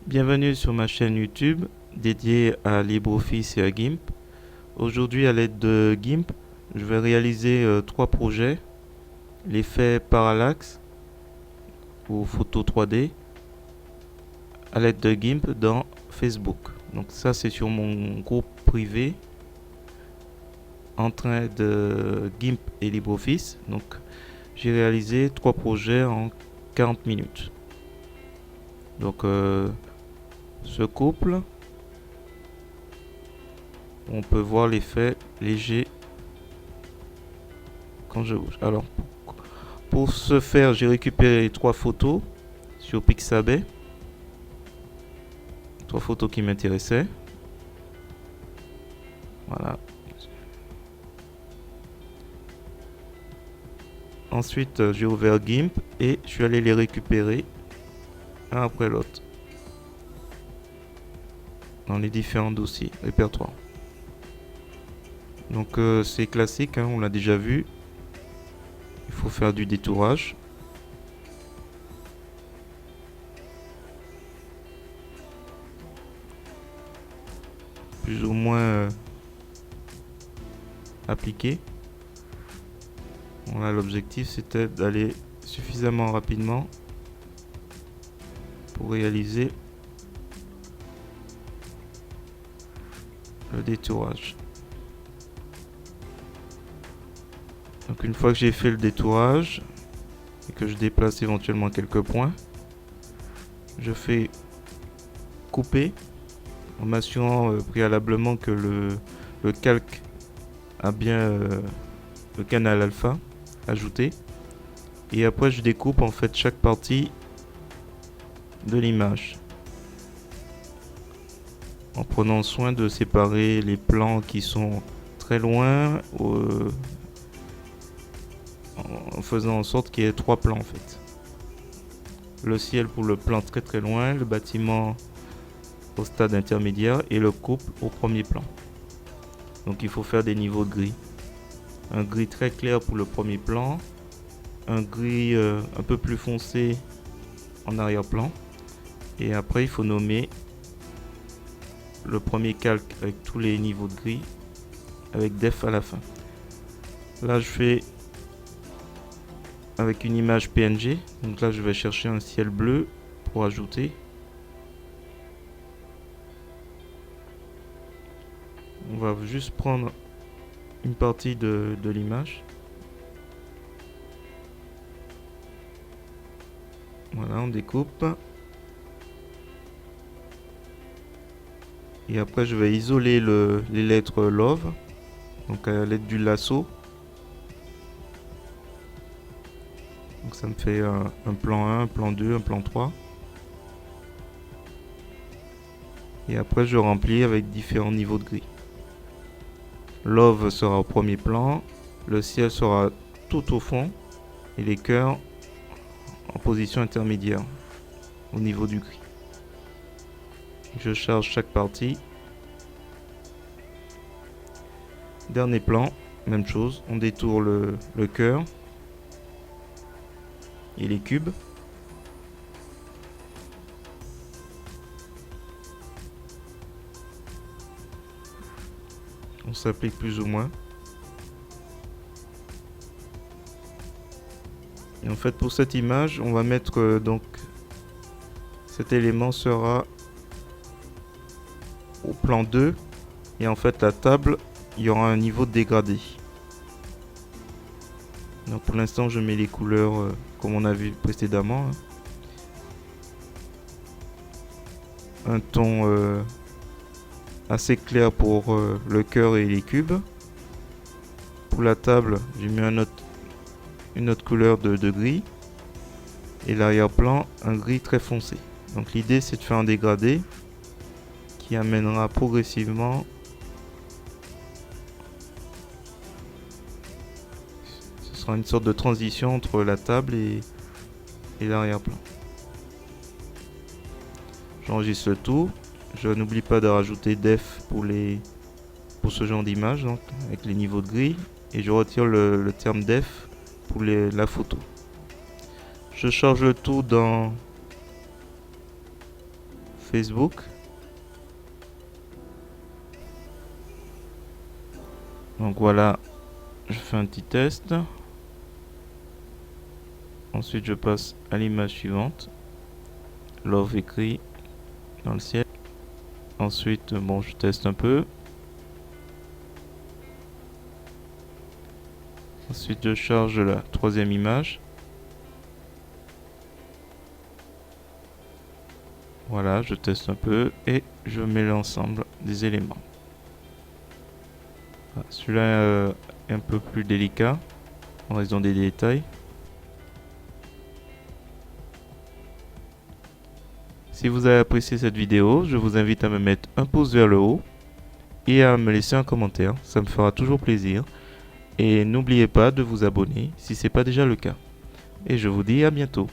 Bienvenue sur ma chaîne YouTube dédiée à LibreOffice et à GIMP. Aujourd'hui, à l'aide de GIMP, je vais réaliser trois projets. L'effet parallaxe ou photo 3D à l'aide de GIMP dans Facebook. Donc ça, c'est sur mon groupe privé en train de GIMP et LibreOffice. Donc j'ai réalisé trois projets en 40 minutes. Donc ce couple, on peut voir l'effet léger quand je bouge. Alors, pour ce faire, j'ai récupéré trois photos sur Pixabay. Trois photos qui m'intéressaient. Voilà. Ensuite, j'ai ouvert GIMP et je suis allé les récupérer un après l'autre dans les différents dossiers, répertoire. Donc c'est classique, hein, on l'a déjà vu. Il faut faire du détourage. Plus ou moins appliqué. Voilà, l'objectif c'était d'aller suffisamment rapidement pour réaliser le détourage. Donc une fois que j'ai fait le détourage et que je déplace éventuellement quelques points, je fais couper en m'assurant préalablement que le calque a bien le canal alpha ajouté, et après je découpe en fait chaque partie de l'image en prenant soin de séparer les plans qui sont très loin en faisant en sorte qu'il y ait trois plans en fait. Le ciel pour le plan très très loin, le bâtiment au stade intermédiaire et le couple au premier plan. Donc il faut faire des niveaux de gris. Un gris très clair pour le premier plan, un gris un peu plus foncé en arrière-plan, et après il faut nommer le premier calque avec tous les niveaux de gris avec def à la fin. Là je fais avec une image PNG, donc là je vais chercher un ciel bleu pour ajouter. On va juste prendre une partie de l'image. Voilà, on découpe. Et après je vais isoler les lettres Love, donc à l'aide du lasso. Donc ça me fait un plan 1, un plan 2, un plan 3. Et après je remplis avec différents niveaux de gris. Love sera au premier plan, le ciel sera tout au fond et les cœurs en position intermédiaire au niveau du gris. Je charge chaque partie. Dernier plan, même chose, on détourne le cœur et les cubes. On s'applique plus ou moins. Et en fait pour cette image, on va mettre donc cet élément sera au plan 2 et en fait la table, il y aura un niveau de dégradé. Donc pour l'instant je mets les couleurs comme on a vu précédemment. Un ton assez clair pour le cœur et les cubes. Pour la table, j'ai mis une autre couleur de gris. Et l'arrière-plan, un gris très foncé. Donc l'idée c'est de faire un dégradé qui amènera progressivement ce sera une sorte de transition entre la table et l'arrière-plan. J'enregistre le tout. Je n'oublie pas de rajouter def pour ce genre d'image, donc avec les niveaux de gris, et je retire le terme def pour la photo. Je charge le tout dans Facebook. Donc voilà, je fais un petit test. Ensuite, je passe à l'image suivante. Love écrit dans le ciel. Ensuite, bon, je teste un peu. Ensuite, je charge la troisième image. Voilà, je teste un peu et je mets l'ensemble des éléments. Voilà, celui-là est un peu plus délicat en raison des détails. Si vous avez apprécié cette vidéo, je vous invite à me mettre un pouce vers le haut et à me laisser un commentaire, ça me fera toujours plaisir. Et n'oubliez pas de vous abonner si ce n'est pas déjà le cas. Et je vous dis à bientôt.